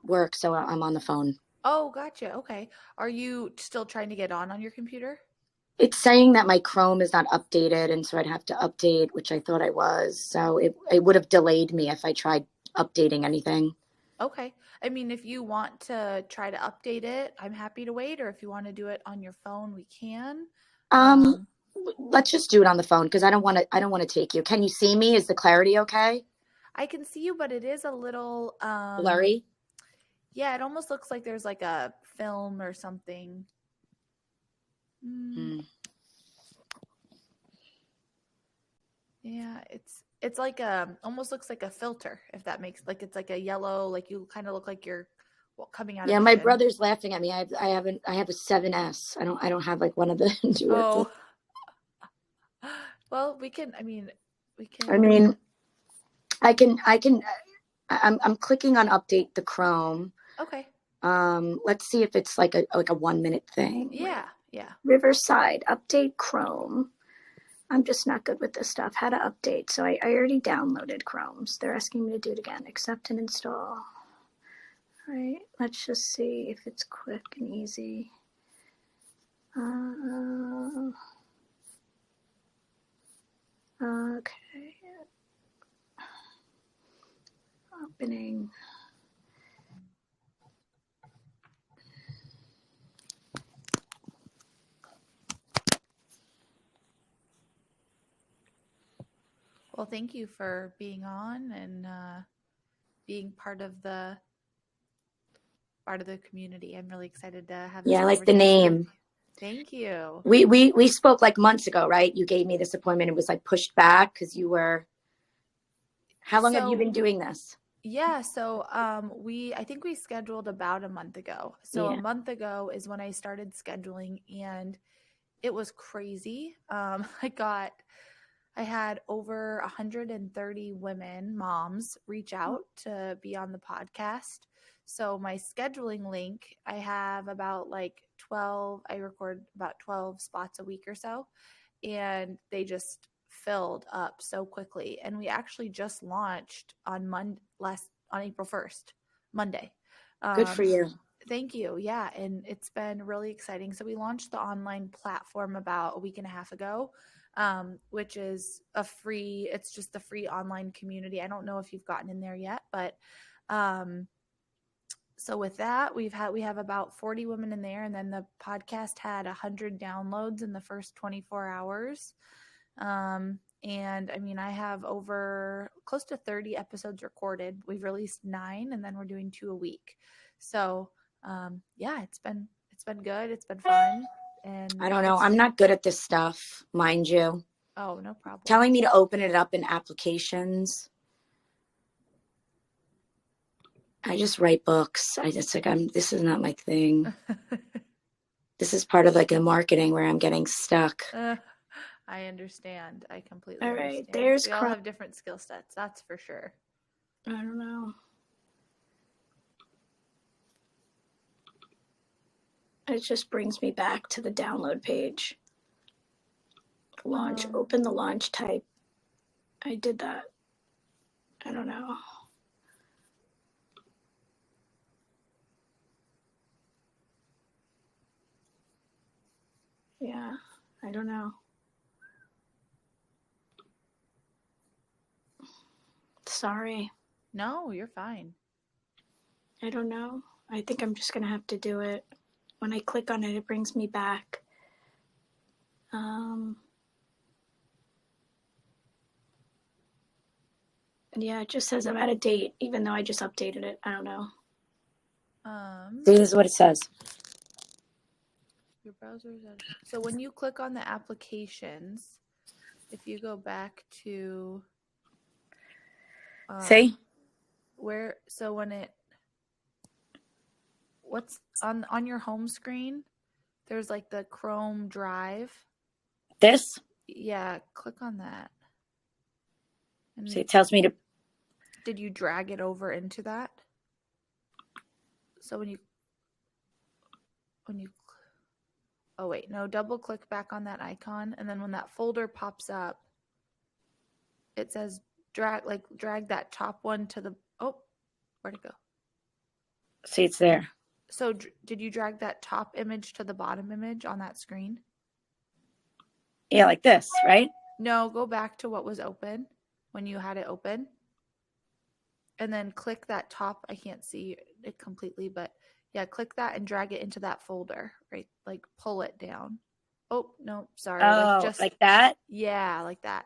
work, so I'm on the phone. Oh, gotcha. Okay. Are you still trying to get on your computer? It's saying that my Chrome is not updated, and so I'd have to update, which I thought I was. So it would have delayed me if I tried updating anything. Okay. I mean, if you want to try to update it, I'm happy to wait. Or if you want to do it on your phone, we can. Um, Um, let's just do it on the phone because I don't want to take you. Can you see me? Is the clarity okay? I can see you, but it is a little, Blurry? yeah, it almost looks like there's like a film or something. Mm, Hmm. yeah, it's like almost looks like a filter, if that makes like it's like a yellow, like you kind of look like you're coming out of Yeah, my heaven. brother's laughing at me. I have a 7S. I don't have like one of the newer Oh, filters. well, we can. I mean, we I can. mean, I'm clicking on update the Chrome. Okay. Let's see if it's like a 1 minute thing. Yeah. Yeah. Riverside, update Chrome. I'm just not good with this stuff. How to update. So I already downloaded Chrome's. They're asking me to do it again. Accept and install. All right, let's just see if it's quick and easy. Okay. Opening. Well, thank you for being on and being part of the community. I'm really excited to have this Yeah, I like the conversation with name. you. Thank you. We spoke like months ago, right? You gave me this appointment. It was like pushed back because you were. How long have you So been doing this? yeah, so I think we scheduled about a month ago. So a Yeah. month ago is when I started scheduling, and it was crazy. I had over 130 women, moms, reach out to be on the podcast. So my scheduling link, I have about like 12, I record about 12 spots a week or so, and they just filled up so quickly. And we actually just launched on April 1st, Monday. Good for Um, you. Thank you. Yeah. And it's been really exciting. So we launched the online platform about a week and a half ago, which is it's just a free online community. I don't know if you've gotten in there yet, but um, so with that, we have about 40 women in there. And then the podcast had 100 downloads in the first 24 hours. And I mean, I have over close to 30 episodes recorded. We've released 9, and then we're doing 2 a week. So yeah, it's been good. It's been fun, I and don't know. it's I'm not good at this stuff, mind you. oh, no problem. Telling me to open it up in applications. I just write books. I just like this is not my thing. This is part of like a marketing where I'm getting stuck. I understand. I completely All right, understand. there's We all Chrome. have different skill sets, that's for sure. I don't know. It just brings me back to the download page. Launch, open the launch type. I did that. I don't know. Yeah, I don't know. Sorry. No, you're fine. I don't know. I think I'm just going to have to do it. When I click on it, it brings me back. Yeah, it just says I'm out of date, even though I just updated it. I don't know. This is what it says. Your browser's out. So when you click on the applications, if you go back to See? what's on your home screen, there's like the Chrome Drive. This? Yeah, click on that. And See, it tells me to. did you drag it over into that? So when you oh wait, no, double click back on that icon, and then when that folder pops up, it says drag that top one to the where'd it go? See, it's there. So did you drag that top image to the bottom image on that screen? Yeah, like this, right? No, go back to what was open when you had it open. And then click that top. I can't see it completely, but yeah, click that and drag it into that folder, right? Like pull it down. Oh, no, sorry. Oh, just like that? Yeah, like that.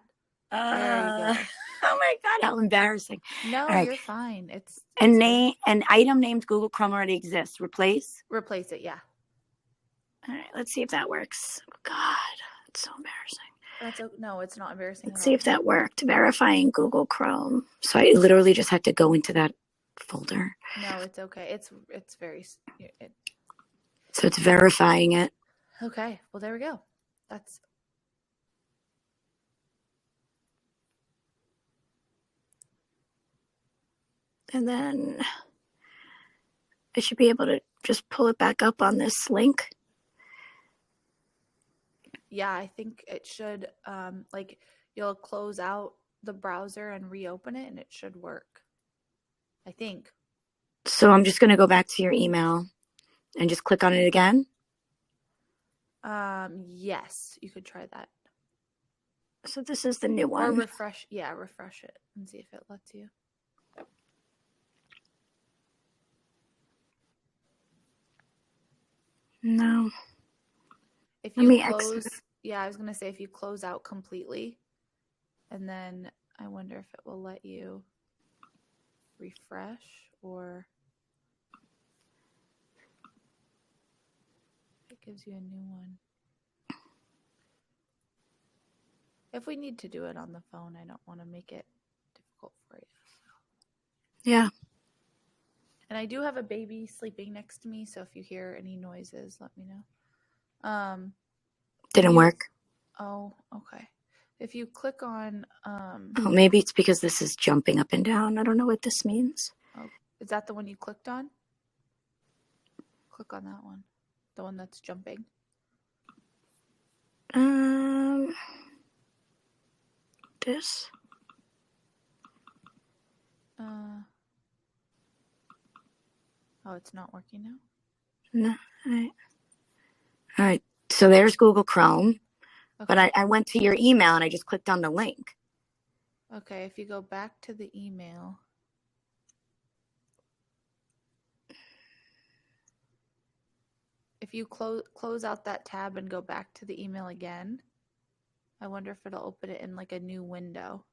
There you go. Oh my God, how embarrassing. No, All right. you're fine. It's an item named Google Chrome already exists. Replace? Replace it, yeah. All right, let's see if that works. God, it's so embarrassing. No, it's not embarrassing Let's at see all. if that worked. Verifying Google Chrome. So I literally just had to go into that folder. No, it's okay. It's very So it's verifying it. okay. Well, there we go. That's And then I should be able to just pull it back up on this link. yeah, I think it should like you'll close out the browser and reopen it and it should work. I think. So I'm just going to go back to your email and just click on it again. Yes, you could try that. So this is the new one. Or refresh it and see if it lets you. No. If Let you me close, exit. yeah, I was gonna say if you close out completely, and then I wonder if it will let you refresh or it gives you a new one. If we need to do it on the phone, I don't want to make it difficult for you. So. Yeah. And I do have a baby sleeping next to me, so if you hear any noises, let me know. Didn't work. Oh, okay. If you click on Oh, maybe it's because this is jumping up and down. I don't know what this means. Oh, is that the one you clicked on? Click on that one. The one that's jumping. This. Oh, it's not working now? No. All right. So there's Google Chrome. Okay. But I went to your email and I just clicked on the link. Okay, if you go back to the email. If you close out that tab and go back to the email again, I wonder if it'll open it in like a new window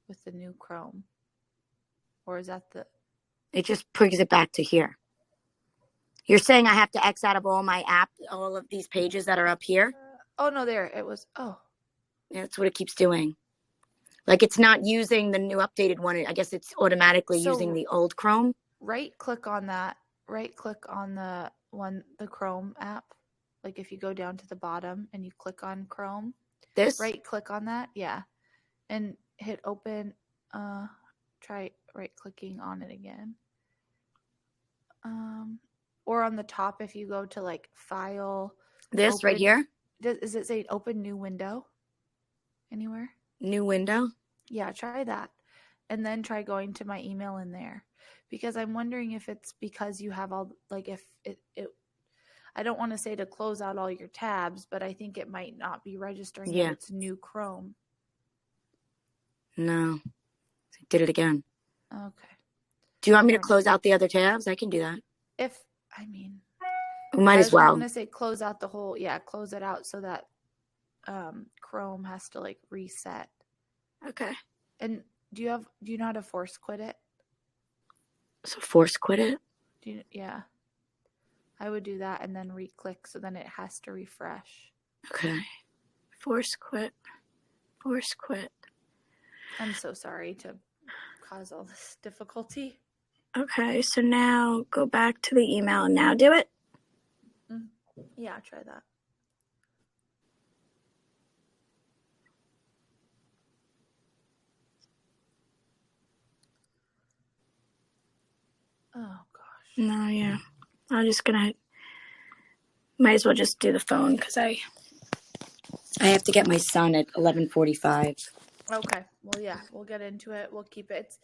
with the new Chrome. Or is that the... It just brings it back to here. You're saying I have to X out of all my app, all of these pages that are up here? Oh, no, there. It was... Oh. Yeah, that's what it keeps doing. Like it's not using the new updated one. I guess it's automatically using the old Chrome. Right click on that. Right click on the Chrome app. Like if you go down to the bottom and you click on Chrome. This? Right click on that. Yeah. And hit open. Try right clicking on it again. Or on the top if you go to like file. This open, right here? Does it say open new window anywhere? New window? Yeah, try that. And then try going to my email in there. Because I'm wondering if it's because you have all, like if it I don't want to say to close out all your tabs, but I think it might not be registering that it's new Chrome. No. I did it again. Okay. Do you want me to close out the other tabs? I can do that. We might as well. I'm going to say close out the whole, close it out so that Chrome has to like reset. Okay. And do you know how to force quit it? So force quit it? Yeah. I would do that and then re-click so then it has to refresh. Okay. Force quit. Force quit. I'm so sorry to cause all this difficulty. Okay, so now go back to the email and now do it. Yeah, try that. Oh, gosh. No, yeah. I'm just going to, might as well just do the phone because I have to get my son at 11:45. Okay. Well, yeah, we'll get into it. We'll keep it.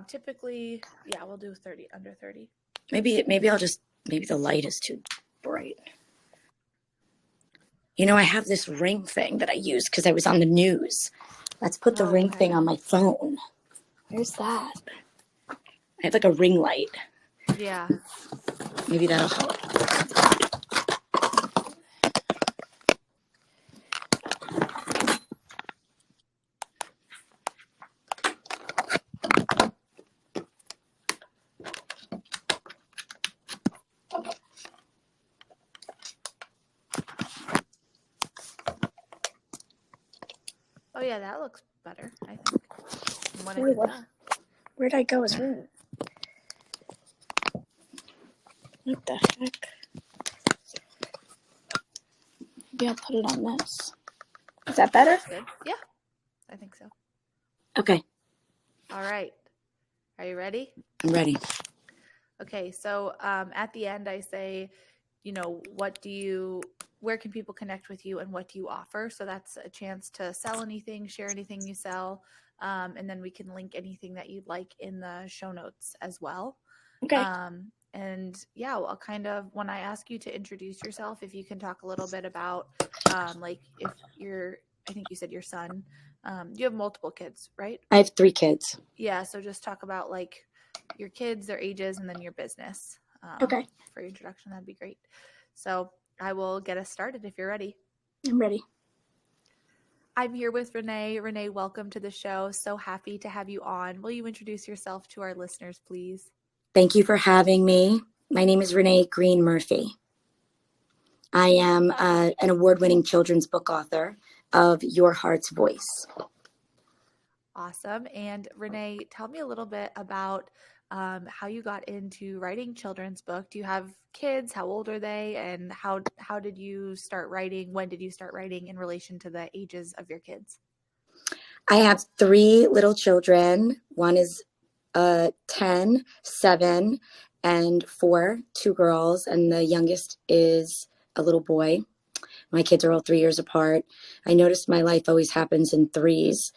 Typically, yeah, we'll do 30, under 30. Maybe the light is too bright. You know, I have this ring thing that I use because I was on the news. Let's put the ring thing on my phone. Where's that? I have like a ring light. Yeah. Maybe that'll help. Oh yeah, that looks better, I think. When I Wait, did what? that. Where'd I go as room? What the heck? Maybe I'll put it on this. Is that better? That's good. Yeah, I think so. Okay, All right. Are you ready? I'm ready. Okay, so at the end I say, where can people connect with you and what do you offer? So that's a chance to sell anything, share anything you sell, and then we can link anything that you'd like in the show notes as well. Okay. And yeah, well, when I ask you to introduce yourself, if you can talk a little bit about, like if I think you said your son, you have multiple kids, right? I have 3 kids. Yeah. So just talk about like your kids, their ages, and then your business. Okay. For your introduction, that'd be great. So I will get us started if you're ready. I'm ready. I'm here with Renee. Renee, welcome to the show. So happy to have you on. Will you introduce yourself to our listeners, please? Thank you for having me. My name is Renee Greene Murphy. I am an award-winning children's book author of Your Heart's Voice. Awesome. And Renee, tell me a little bit about how you got into writing children's book. Do you have kids? How old are they? And how did you start writing? When did you start writing in relation to the ages of your kids? I have 3 little children. One is 10, 7, and 4, 2 girls, and the youngest is a little boy. My kids are all 3 years apart. I noticed my life always happens in threes.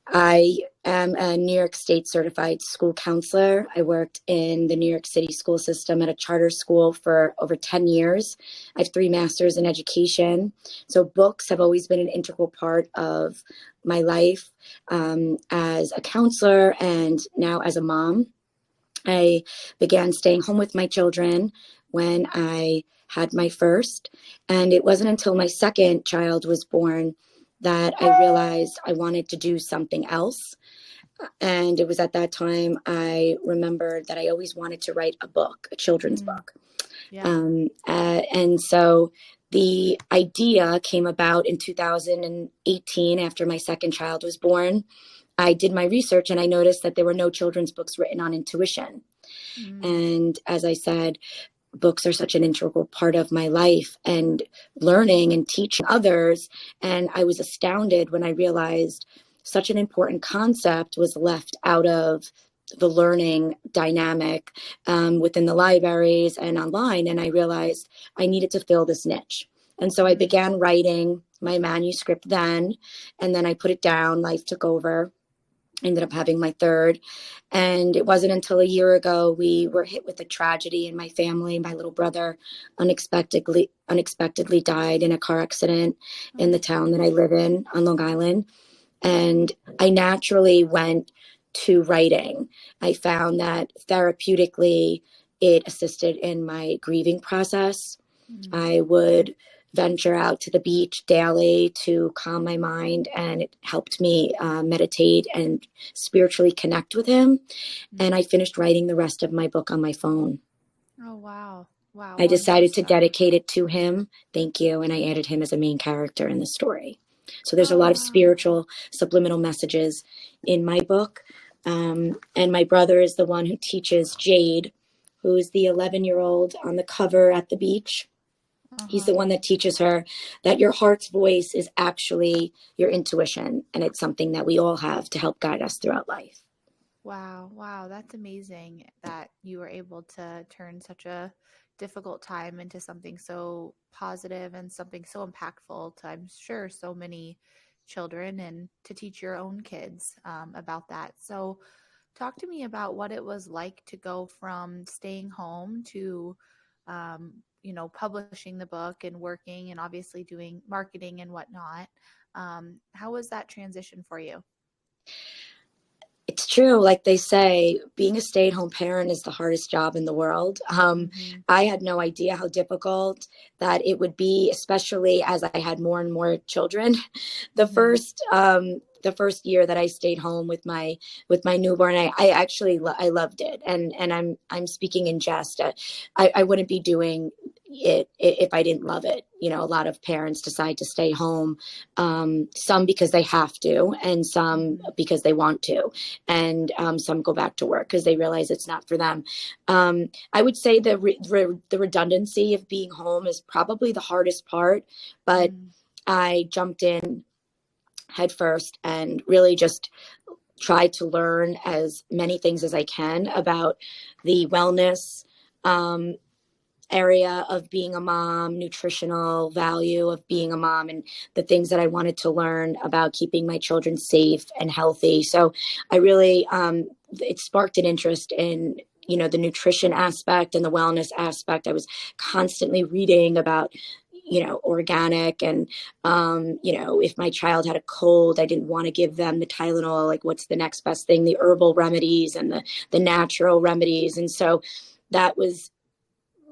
I am a New York State certified school counselor. I worked in the New York City school system at a charter school for over 10 years. I have 3 masters in education. So books have always been an integral part of my life as a counselor and now as a mom. I began staying home with my children when I had my first, and it wasn't until my second child was born that I realized I wanted to do something else. And it was at that time I remembered that I always wanted to write a book, a children's book. Yeah. And so the idea came about in 2018 after my second child was born. I did my research and I noticed that there were no children's books written on intuition. And as I said, books are such an integral part of my life and learning and teaching others. And I was astounded when I realized such an important concept was left out of the learning dynamic within the libraries and online. And I realized I needed to fill this niche. And so I began writing my manuscript then, and then I put it down. Life took over. Ended up having my third. And it wasn't until a year ago we were hit with a tragedy in my family. My little brother unexpectedly died in a car accident in the town that I live in on Long Island. And I naturally went to writing. I found that therapeutically it assisted in my grieving process. I would venture out to the beach daily to calm my mind, and it helped me meditate and spiritually connect with him. And I finished writing the rest of my book on my phone. Oh, wow. Wow. I decided to dedicate it to him. Thank you. And I added him as a main character in the story. So there's a lot of spiritual subliminal messages in my book. And my brother is the one who teaches Jade, who is the 11-year-old on the cover at the beach. He's the one that teaches her that your heart's voice is actually your intuition. And it's something that we all have to help guide us throughout life. Wow. Wow. That's amazing that you were able to turn such a difficult time into something so positive and something so impactful to, I'm sure, so many children and to teach your own kids about that. So talk to me about what it was like to go from staying home to, publishing the book and working and obviously doing marketing and whatnot. How was that transition for you? It's true. Like they say, being a stay-at-home parent is the hardest job in the world. Mm-hmm. I had no idea how difficult that it would be, especially as I had more and more children. The Mm-hmm. first year that I stayed home with my newborn, I actually I loved it, and I'm speaking in jest. I wouldn't be doing it if I didn't love it. You know, a lot of parents decide to stay home, some because they have to, and some because they want to, and some go back to work because they realize it's not for them. I would say the redundancy of being home is probably the hardest part, but I jumped in head first and really just tried to learn as many things as I can about the wellness area of being a mom, nutritional value of being a mom, and the things that I wanted to learn about keeping my children safe and healthy. So I really, it sparked an interest in, the nutrition aspect and the wellness aspect. I was constantly reading about, organic and, if my child had a cold, I didn't want to give them the Tylenol, like what's the next best thing, the herbal remedies and the natural remedies. And so that was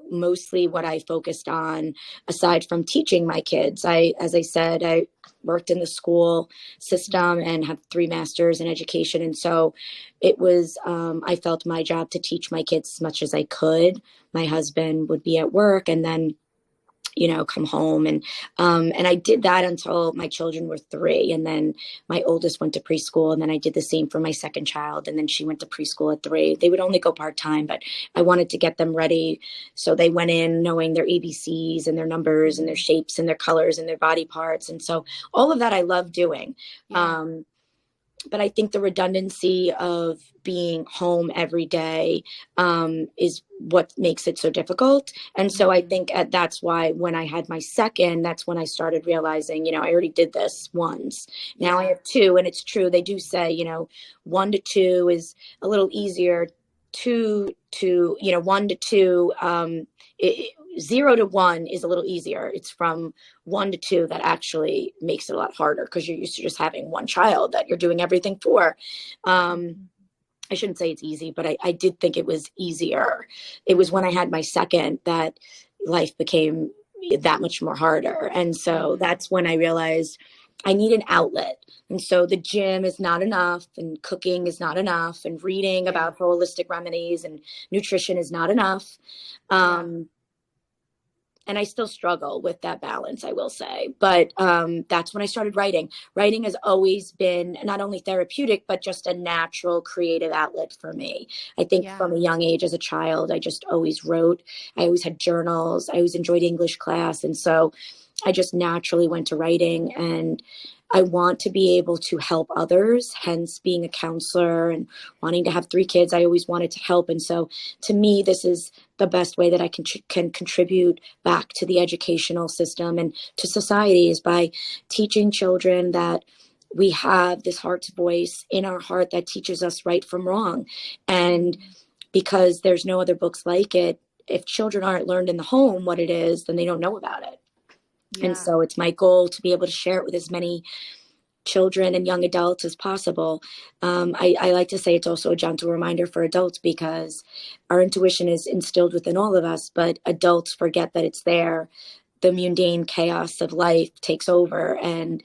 mostly what I focused on aside from teaching my kids. As I said, I worked in the school system and have 3 masters in education. And so it was, I felt my job to teach my kids as much as I could. My husband would be at work and then come home. And I did that until my children were 3. And then my oldest went to preschool. And then I did the same for my second child. And then she went to preschool at 3. They would only go part-time, but I wanted to get them ready. So they went in knowing their ABCs and their numbers and their shapes and their colors and their body parts. And so all of that I love doing. Yeah. But I think the redundancy of being home every day is what makes it so difficult. And so I think that's why when I had my second, that's when I started realizing, I already did this once. Now I have 2, and it's true. They do say, 1 to 2 is a little easier. 1 to 2, 0 to 1 is a little easier. It's from 1 to 2 that actually makes it a lot harder because you're used to just having one child that you're doing everything for. I shouldn't say it's easy, but I did think it was easier. It was when I had my second that life became that much more harder. And so that's when I realized I need an outlet. And so the gym is not enough, and cooking is not enough, and reading about holistic remedies and nutrition is not enough. And I still struggle with that balance, I will say. But that's when I started writing. Writing has always been not only therapeutic, but just a natural creative outlet for me. I think from a young age as a child, I just always wrote. I always had journals. I always enjoyed English class. And so I just naturally went to writing, and I want to be able to help others, hence being a counselor and wanting to have 3 kids. I always wanted to help. And so to me, this is the best way that I can contribute back to the educational system and to society is by teaching children that we have this heart's voice in our heart that teaches us right from wrong. And because there's no other books like it, if children aren't learned in the home what it is, then they don't know about it. And so it's my goal to be able to share it with as many children and young adults as possible. I like to say it's also a gentle reminder for adults because our intuition is instilled within all of us, but adults forget that it's there. The mundane chaos of life takes over, and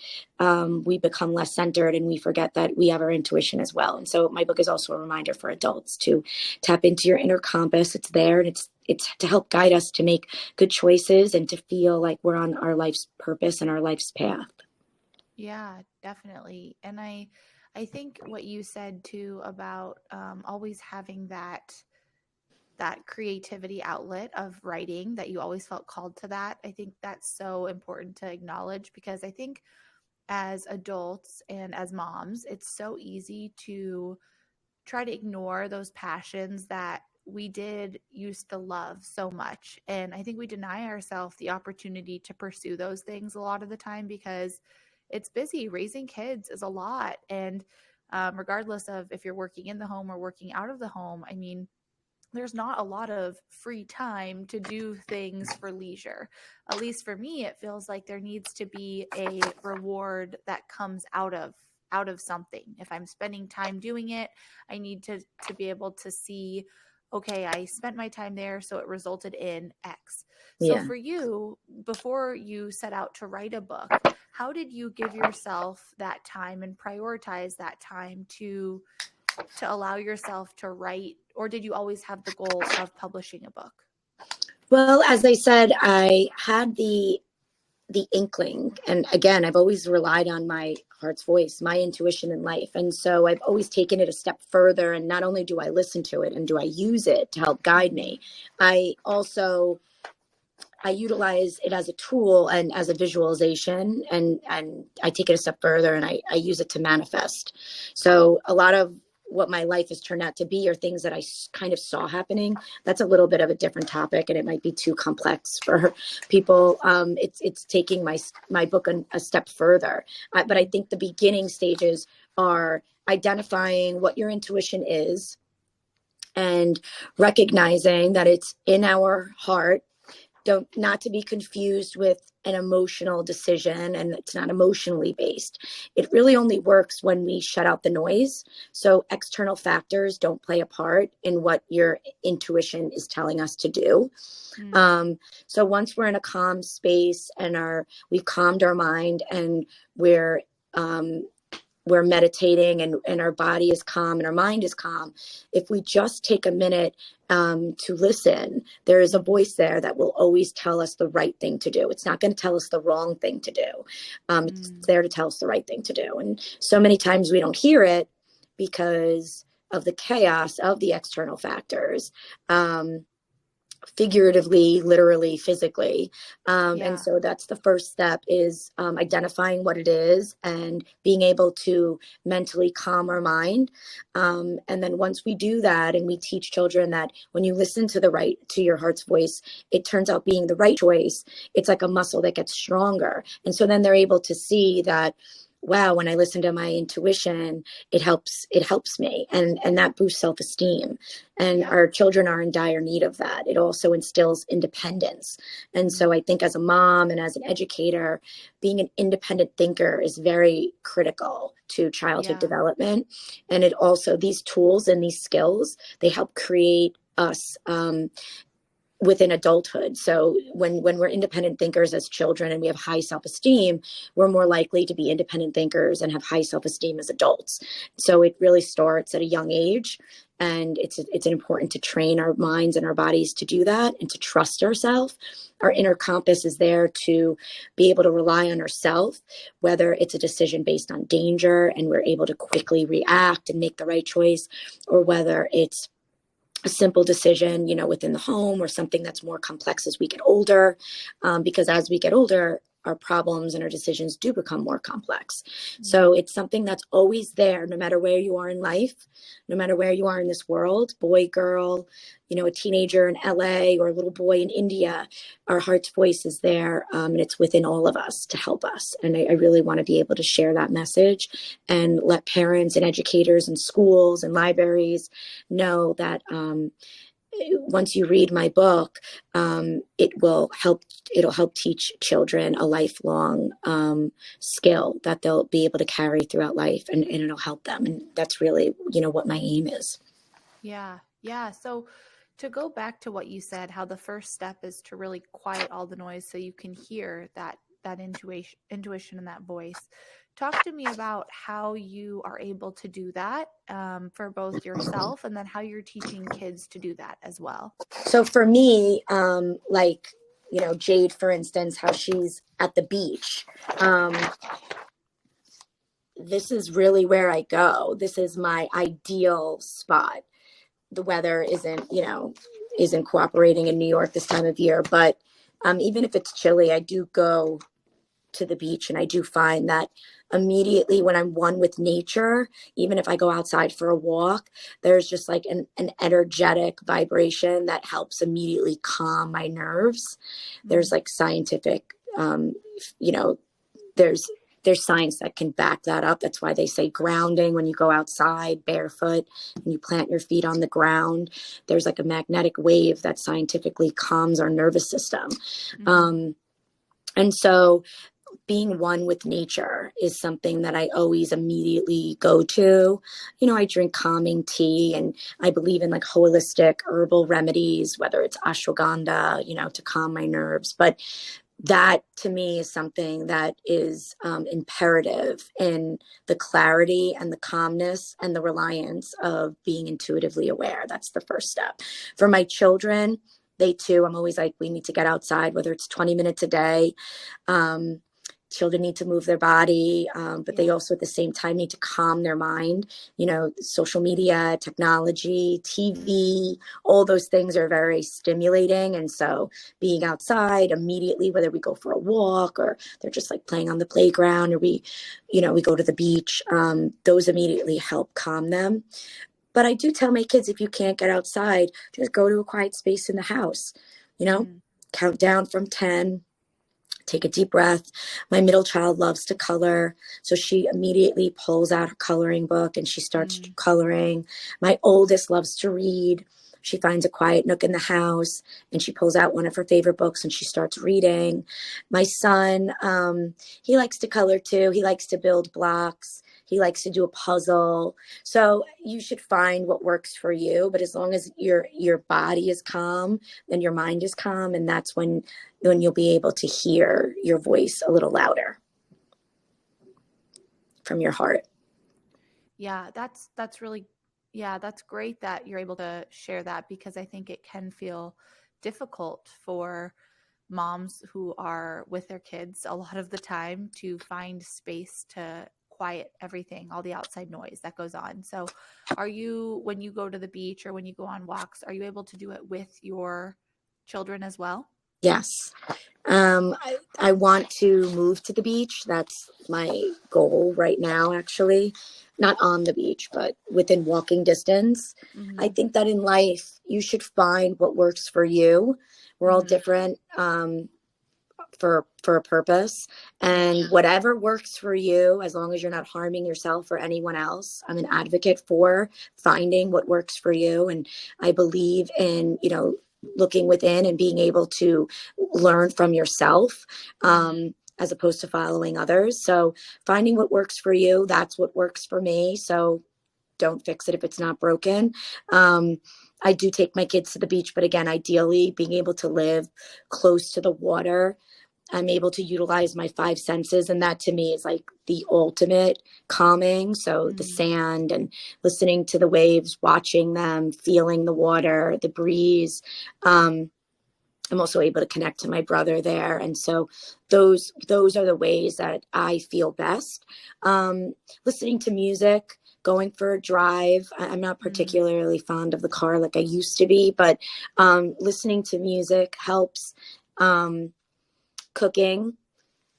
we become less centered, and we forget that we have our intuition as well. And so my book is also a reminder for adults to tap into your inner compass. It's there, and it's to help guide us to make good choices and to feel like we're on our life's purpose and our life's path. Yeah, definitely. And I think what you said too about always having that creativity outlet of writing, that you always felt called to that. I think that's so important to acknowledge because I think as adults and as moms, it's so easy to try to ignore those passions that we did used to love so much. And I think we deny ourselves the opportunity to pursue those things a lot of the time because it's busy. Raising kids is a lot. And regardless of if you're working in the home or working out of the home, I mean, there's not a lot of free time to do things for leisure. At least for me, it feels like there needs to be a reward that comes out of something. If I'm spending time doing it, I need to be able to see, okay, I spent my time there, so it resulted in X. So Yeah. for you, before you set out to write a book, how did you give yourself that time and prioritize that time to allow yourself to write, or did you always have the goal of publishing a book? Well, as I said, I had the inkling, and again, I've always relied on my heart's voice, my intuition in life, and so I've always taken it a step further. And not only do I listen to it and do I use it to help guide me, I also I utilize it as a tool and as a visualization, and I take it a step further, and I use it to manifest. So a lot of what my life has turned out to be are things that I kind of saw happening. That's a little bit of a different topic, and it might be too complex for people. It's taking my book a step further, but I think the beginning stages are identifying what your intuition is and recognizing that it's in our heart. Not to be confused with an emotional decision, and it's not emotionally based. It really only works when we shut out the noise. So external factors don't play a part in what your intuition is telling us to do. So once we're in a calm space and we've calmed our mind, and we're meditating, and our body is calm and our mind is calm, if we just take a minute to listen, there is a voice there that will always tell us the right thing to do. It's not going to tell us the wrong thing to do. It's there to tell us the right thing to do. And so many times we don't hear it because of the chaos of the external factors. Figuratively, literally, physically. And so that's the first step, is identifying what it is and being able to mentally calm our mind. And then once we do that, and we teach children that when you listen to your heart's voice, it turns out being the right choice. It's like a muscle that gets stronger. And so then they're able to see that, wow, when I listen to my intuition, it helps me. And that boosts self-esteem. And our children are in dire need of that. It also instills independence. And so I think as a mom and as an educator, being an independent thinker is very critical to childhood development. And it also, these tools and these skills, they help create us within adulthood. So when we're independent thinkers as children and we have high self-esteem, we're more likely to be independent thinkers and have high self-esteem as adults. So it really starts at a young age, and it's important to train our minds and our bodies to do that and to trust ourselves. Our inner compass is there to be able to rely on ourselves, whether it's a decision based on danger and we're able to quickly react and make the right choice, or whether it's a simple decision, within the home, or something that's more complex as we get older. Because as we get older, our problems and our decisions do become more complex. So it's something that's always there, no matter where you are in life, no matter where you are in this world, boy, girl, a teenager in LA or a little boy in India. Our heart's voice is there, and it's within all of us to help us. And I really want to be able to share that message and let parents and educators and schools and libraries know that once you read my book, it'll help teach children a lifelong skill that they'll be able to carry throughout life, and it'll help them. And that's really, what my aim is. Yeah. So to go back to what you said, how the first step is to really quiet all the noise so you can hear that intuition and that voice. Talk to me about how you are able to do that for both yourself, and then how you're teaching kids to do that as well. So for me, Jade, for instance, how she's at the beach. This is really where I go. This is my ideal spot. The weather isn't cooperating in New York this time of year, but even if it's chilly, I do go to the beach, and I do find that immediately when I'm one with nature, even if I go outside for a walk, there's just like an energetic vibration that helps immediately calm my nerves. There's like scientific, there's there's science that can back that up. That's why they say grounding when you go outside barefoot and you plant your feet on the ground. There's like a magnetic wave that scientifically calms our nervous system. And so being one with nature is something that I always immediately go to. You know, I drink calming tea, and I believe in like holistic herbal remedies, whether it's ashwagandha, you know, to calm my nerves. But that to me is something that is imperative in the clarity and the calmness and the reliance of being intuitively aware. That's the first step. For my children, they too, I'm always like, we need to get outside, whether it's 20 minutes a day. Children need to move their body, but they also at the same time need to calm their mind. You know, social media, technology, TV, all those things are very stimulating. And so being outside immediately, whether we go for a walk or they're just like playing on the playground, or we go to the beach, those immediately help calm them. But I do tell my kids, if you can't get outside, just go to a quiet space in the house, count down from 10. Take a deep breath. My middle child loves to color, so she immediately pulls out her coloring book and she starts coloring. My oldest loves to read. She finds a quiet nook in the house and she pulls out one of her favorite books and she starts reading. My son, he likes to color too. He likes to build blocks. He likes to do a puzzle. So you should find what works for you. But as long as your body is calm, then your mind is calm. And that's when you'll be able to hear your voice a little louder from your heart. Yeah, that's really, that's great that you're able to share that, because I think it can feel difficult for moms who are with their kids a lot of the time to find space to quiet everything, all the outside noise that goes on. So when you go to the beach or when you go on walks, are you able to do it with your children as well? Yes. I want to move to the beach. That's my goal right now, actually. Not on the beach, but within walking distance. I think that in life, you should find what works for you. We're all different for a purpose. And whatever works for you, as long as you're not harming yourself or anyone else, I'm an advocate for finding what works for you. And I believe in, looking within and being able to learn from yourself, as opposed to following others. So finding what works for you, that's what works for me. So don't fix it if it's not broken. I do take my kids to the beach, but again, ideally being able to live close to the water, I'm able to utilize my 5 senses. And that to me is like the ultimate calming. So the sand and listening to the waves, watching them, feeling the water, the breeze. I'm also able to connect to my brother there. And so those are the ways that I feel best. Listening to music, going for a drive. I'm not particularly fond of the car like I used to be, but listening to music helps. Cooking.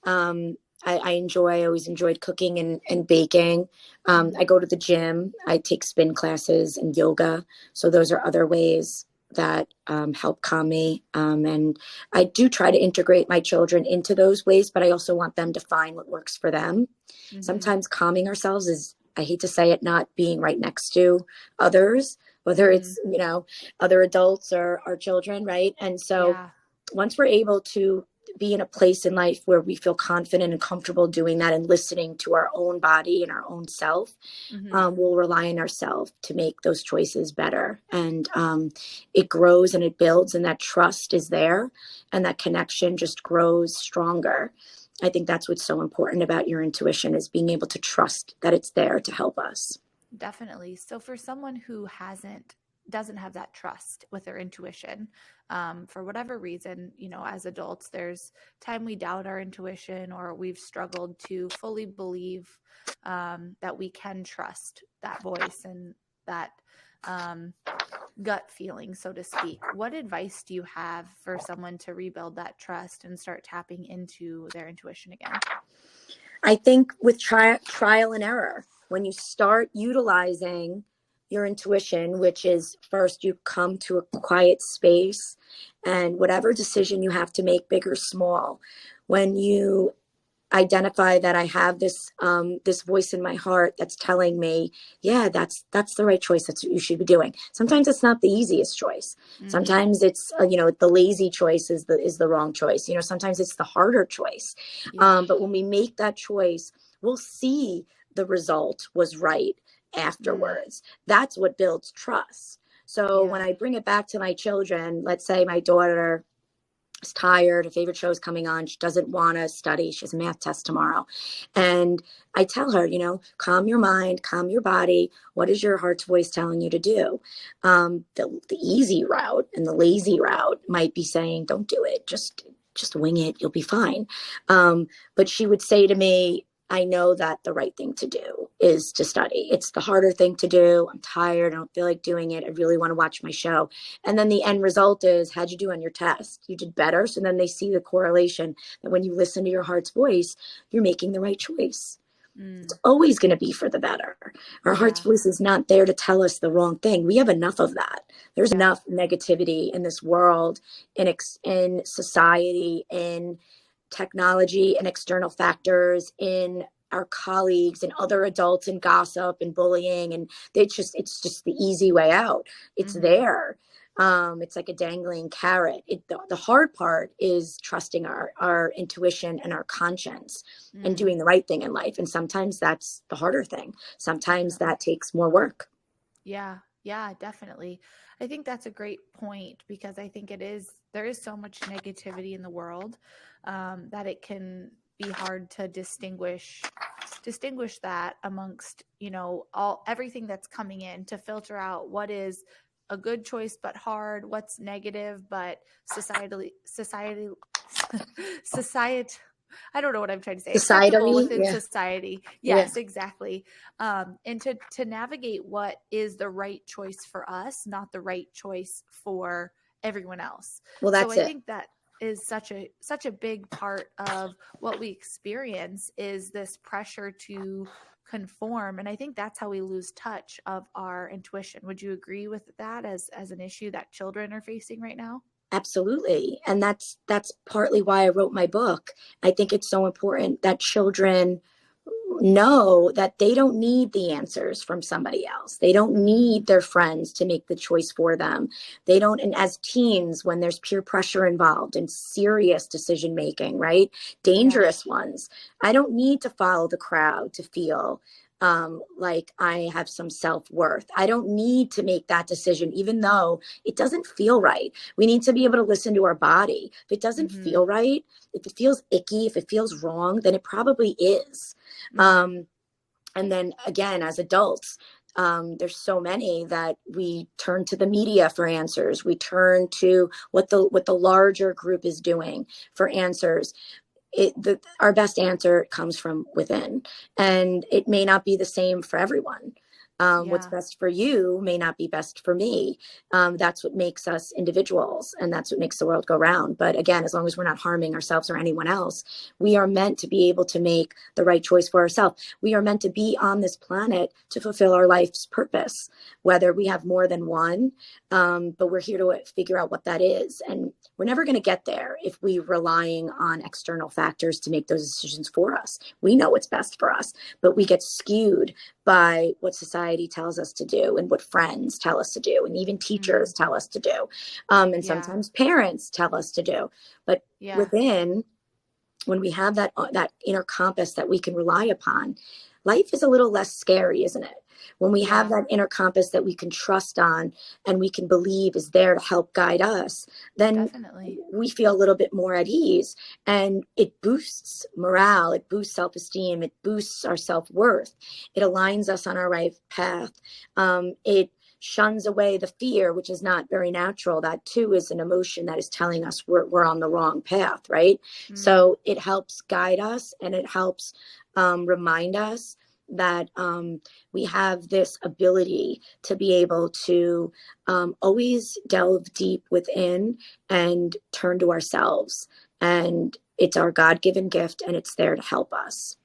I always enjoyed cooking and baking. I go to the gym. I take spin classes and yoga. So those are other ways that help calm me. And I do try to integrate my children into those ways, but I also want them to find what works for them. Sometimes calming ourselves is, I hate to say it, not being right next to others, whether it's, other adults or our children, right? And so once we're able to be in a place in life where we feel confident and comfortable doing that and listening to our own body and our own self, we'll rely on ourselves to make those choices better. And it grows and it builds, and that trust is there, and that connection just grows stronger. I think that's what's so important about your intuition, is being able to trust that it's there to help us. Definitely. So for someone who doesn't have that trust with their intuition, for whatever reason, as adults, there's time we doubt our intuition, or we've struggled to fully believe that we can trust that voice and that gut feeling, so to speak. What advice do you have for someone to rebuild that trust and start tapping into their intuition again? I think with trial and error, when you start utilizing your intuition, which is first you come to a quiet space, and whatever decision you have to make, big or small, when you identify that I have this voice in my heart that's telling me, yeah, that's the right choice. That's what you should be doing. Sometimes it's not the easiest choice. Sometimes it's the lazy choice is the wrong choice. Sometimes it's the harder choice. Yeah. But when we make that choice, we'll see the result was right afterwards. That's what builds trust. So when I bring it back to my children, let's say my daughter is tired, her favorite show is coming on, she doesn't want to study, she has a math test tomorrow. And I tell her, calm your mind, calm your body. What is your heart's voice telling you to do? The easy route and the lazy route might be saying, don't do it. Just wing it. You'll be fine. But she would say to me, I know that the right thing to do is to study. It's the harder thing to do. I'm tired. I don't feel like doing it. I really want to watch my show. And then the end result is, how'd you do on your test? You did better. So then they see the correlation that when you listen to your heart's voice, you're making the right choice. It's always going to be for the better. Our heart's voice is not there to tell us the wrong thing. We have enough of that. There's enough negativity in this world, in society, in technology and external factors, in our colleagues and other adults, and gossip and bullying. And it's just the easy way out. It's there. It's like a dangling carrot. The hard part is trusting our intuition and our conscience and doing the right thing in life. And sometimes that's the harder thing. Sometimes that takes more work. Yeah, definitely. I think that's a great point, because I think there is so much negativity in the world that it can be hard to distinguish that amongst, everything that's coming in, to filter out what is a good choice but hard, what's negative but society I don't know what I'm trying to say. Acceptable Societally, within yeah. society. Yes, exactly. And to navigate what is the right choice for us, not the right choice for everyone else. Well, that's so I it. think that is such a big part of what we experience, is this pressure to conform. And I think that's how we lose touch of our intuition. Would you agree with that as an issue that children are facing right now? Absolutely. And that's partly why I wrote my book. I think it's so important that children know that they don't need the answers from somebody else. They don't need their friends to make the choice for them. They don't, and as teens, when there's peer pressure involved and serious decision making, right? Dangerous ones. I don't need to follow the crowd to feel like I have some self-worth. I don't need to make that decision, even though it doesn't feel right. We need to be able to listen to our body. If it doesn't feel right, if it feels icky, if it feels wrong, then it probably is. And then again, as adults, there's so many that we turn to the media for answers. We turn to what the larger group is doing for answers. Our best answer comes from within, and it may not be the same for everyone. What's best for you may not be best for me. That's what makes us individuals, and that's what makes the world go round. But again, as long as we're not harming ourselves or anyone else, we are meant to be able to make the right choice for ourselves. We are meant to be on this planet to fulfill our life's purpose, whether we have more than one. But we're here to figure out what that is. And we're never going to get there if we're relying on external factors to make those decisions for us. We know what's best for us, but we get skewed by what society tells us to do and what friends tell us to do, and even teachers tell us to do. And sometimes parents tell us to do. But within, when we have that inner compass that we can rely upon, life is a little less scary, isn't it? When we have that inner compass that we can trust on and we can believe is there to help guide us, then we feel a little bit more at ease, and it boosts morale, it boosts self-esteem, it boosts our self-worth. It aligns us on our right path. It shuns away the fear, which is not very natural. That too is an emotion that is telling us we're on the wrong path, right? So it helps guide us, and it helps remind us that we have this ability to be able to always delve deep within and turn to ourselves. And it's our God-given gift, and it's there to help us.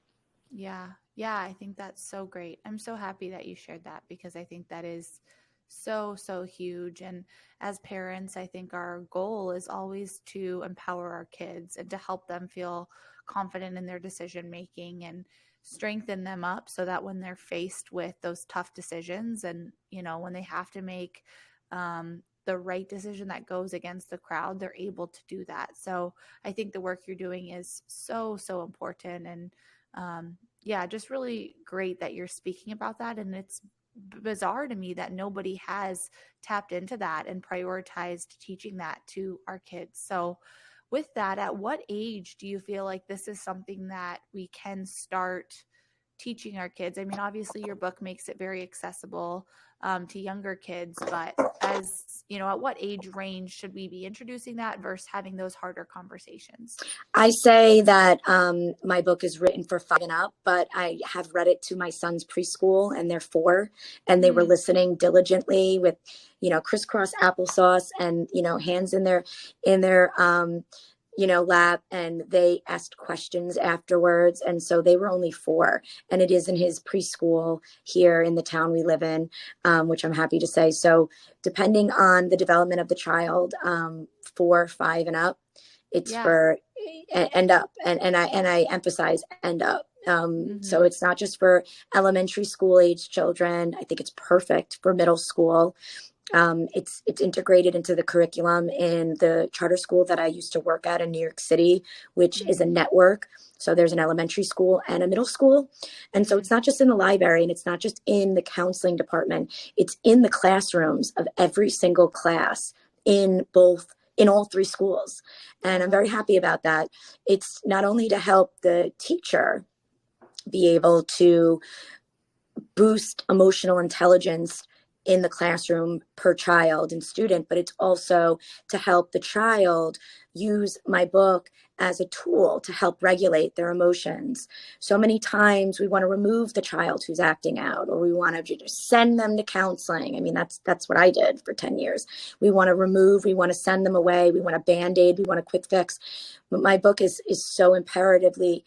Yeah, I think that's so great. I'm so happy that you shared that, because I think that is so huge. And as parents, I think our goal is always to empower our kids and to help them feel confident in their decision making and strengthen them up so that when they're faced with those tough decisions and, you know, when they have to make the right decision that goes against the crowd, they're able to do that. So I think the work you're doing is so, so important. And yeah, just really great that you're speaking about that. And it's bizarre to me that nobody has tapped into that and prioritized teaching that to our kids. So with that, at what age do you feel like this is something that we can start teaching our kids? I mean, obviously your book makes it very accessible to younger kids, but as you know, at what age range should we be introducing that versus having those harder conversations? I say that my book is written for 5 and up, but I have read it to my son's preschool, and they're 4, and they were listening diligently with, you know, crisscross applesauce and, you know, hands in their you know, lap, and they asked questions afterwards. And so they were only 4, and it is in his preschool here in the town we live in, which I'm happy to say. So depending on the development of the child, 4, 5 and up, it's for end up, and I emphasize end up. So it's not just for elementary school age children. I think it's perfect for middle school. It's integrated into the curriculum in the charter school that I used to work at in New York City, which is a network. So there's an elementary school and a middle school. And so it's not just in the library, and it's not just in the counseling department. It's in the classrooms of every single class in all 3 schools. And I'm very happy about that. It's not only to help the teacher be able to boost emotional intelligence in the classroom per child and student, but it's also to help the child use my book as a tool to help regulate their emotions. So many times we want to remove the child who's acting out, or we want to just send them to counseling. I mean, that's what I did for 10 years. We want to remove, we want to send them away, we want a Band-Aid, we want a quick fix. But my book is so imperatively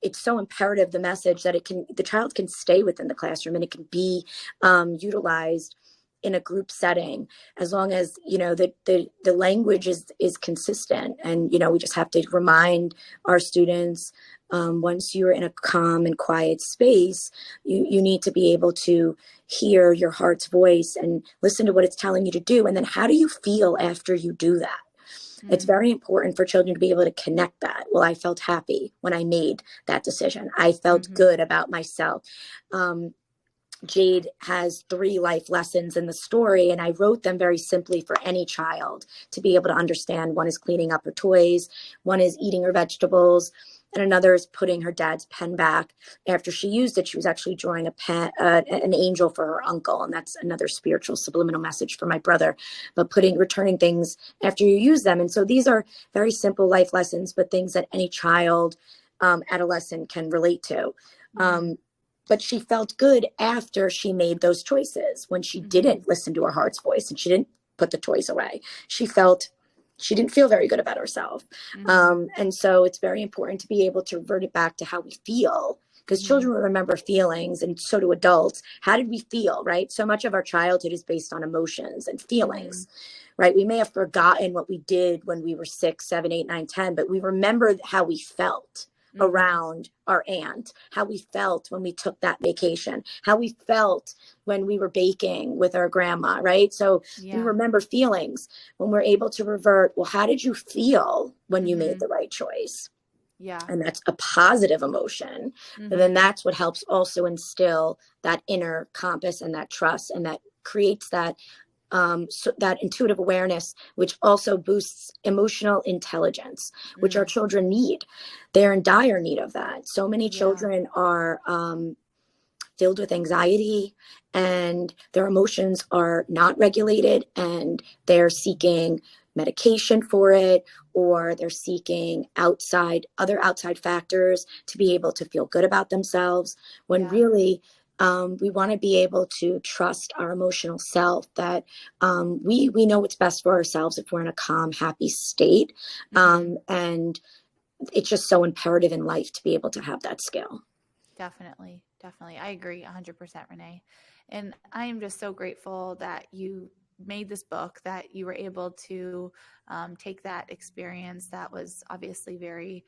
it's so imperative, the message, that the child can stay within the classroom, and it can be utilized in a group setting, as long as, you know, the language is consistent. And, you know, we just have to remind our students, once you're in a calm and quiet space, you need to be able to hear your heart's voice and listen to what it's telling you to do. And then how do you feel after you do that? It's very important for children to be able to connect that. Well, I felt happy when I made that decision. I felt good about myself. Jade has 3 life lessons in the story, and I wrote them very simply for any child to be able to understand. One is cleaning up her toys, one is eating her vegetables, and another is putting her dad's pen back. After she used it, she was actually drawing an angel for her uncle, and that's another spiritual subliminal message for my brother. But returning things after you use them. And so these are very simple life lessons, but things that any child, adolescent, can relate to. But she felt good after she made those choices. When she didn't listen to her heart's voice and she didn't put the toys away, she didn't feel very good about herself. And so it's very important to be able to revert it back to how we feel, because children will remember feelings, and so do adults. How did we feel, right? So much of our childhood is based on emotions and feelings, right? We may have forgotten what we did when we were 6, 7, 8, 9, 10, but we remember how we felt around our aunt, how we felt when we took that vacation, how we felt when we were baking with our grandma, right? So we remember feelings. When we're able to revert, well, how did you feel when you made the right choice? And that's a positive emotion. And then that's what helps also instill that inner compass and that trust, and that creates that so that intuitive awareness, which also boosts emotional intelligence, which our children need. They're in dire need of that. So many children are filled with anxiety, and their emotions are not regulated, and they're seeking medication for it, or they're seeking other outside factors to be able to feel good about themselves, when really we want to be able to trust our emotional self, that we know what's best for ourselves if we're in a calm, happy state. And it's just so imperative in life to be able to have that skill. Definitely. I agree 100%, Renee. And I am just so grateful that you made this book, that you were able to take that experience that was obviously very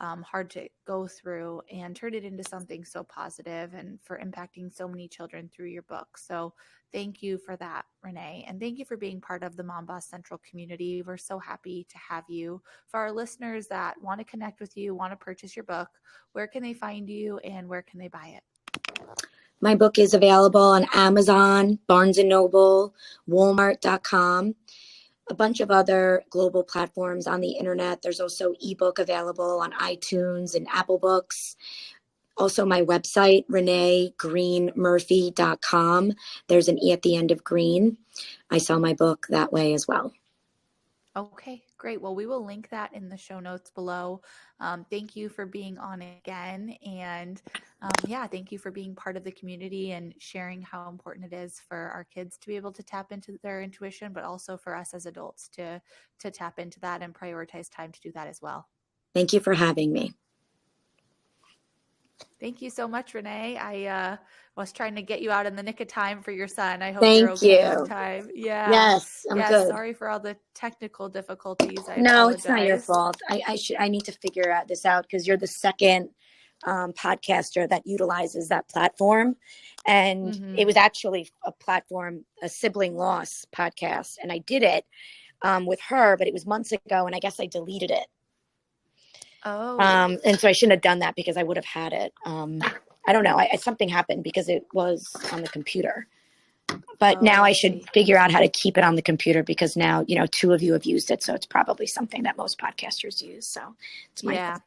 hard to go through, and turn it into something so positive and for impacting so many children through your book. So thank you for that, Renee. And thank you for being part of the Mom Boss Central community. We're so happy to have you. For our listeners that want to connect with you, want to purchase your book, where can they find you and where can they buy it? My book is available on Amazon, Barnes & Noble, Walmart.com, a bunch of other global platforms on the internet. There's also ebook available on iTunes and Apple Books. Also my website, reneegreenemurphy.com. There's an E at the end of Greene. I sell my book that way as well. Okay, great. Well, we will link that in the show notes below. Thank you for being on again. And thank you for being part of the community and sharing how important it is for our kids to be able to tap into their intuition, but also for us as adults to tap into that and prioritize time to do that as well. Thank you for having me. Thank you so much, Renee. I was trying to get you out in the nick of time for your son. I hope Thank you're okay you. on time. Yeah. Yes, I'm good. Sorry for all the technical difficulties. I No, apologize. it's not your fault. I need to figure this out because you're the second podcaster that utilizes that platform. And it was actually a sibling loss podcast. And I did it with her, but it was months ago and I guess I deleted it. Oh. And so I shouldn't have done that because I would have had it. I don't know. Something happened because it was on the computer. But now I should figure out how to keep it on the computer because now, two of you have used it. So it's probably something that most podcasters use. So it's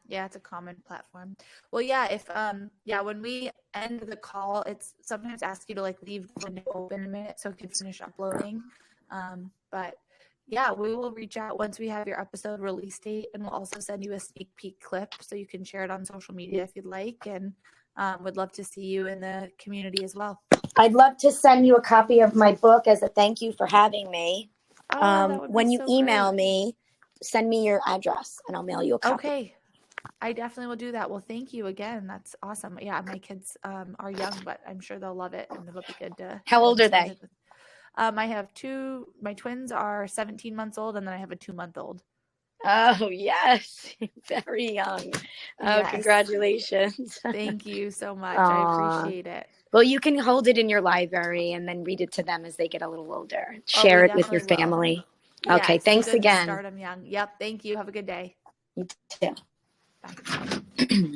it's a common platform. Well, if, when we end the call, it's sometimes ask you to leave the window open a minute so it can finish uploading. We will reach out once we have your episode release date, and we'll also send you a sneak peek clip so you can share it on social media if you'd like. And would love to see you in the community as well. I'd love to send you a copy of my book as a thank you for having me. That would when be you so email great. me, send me your address and I'll mail you a copy. Okay. I definitely will do that. Well, thank you again. That's awesome. Yeah, my kids are young, but I'm sure they'll love it and it'll be good to. How old are they? I have two. My twins are 17 months old, and then I have a 2-month-old. Oh, yes. Very young. Oh, yes. Congratulations. Thank you so much. I appreciate it. Well, you can hold it in your library and then read it to them as they get a little older. Share it with your family. Will. Okay, thanks again. Start them young. Yep. Thank you. Have a good day. You too. Bye.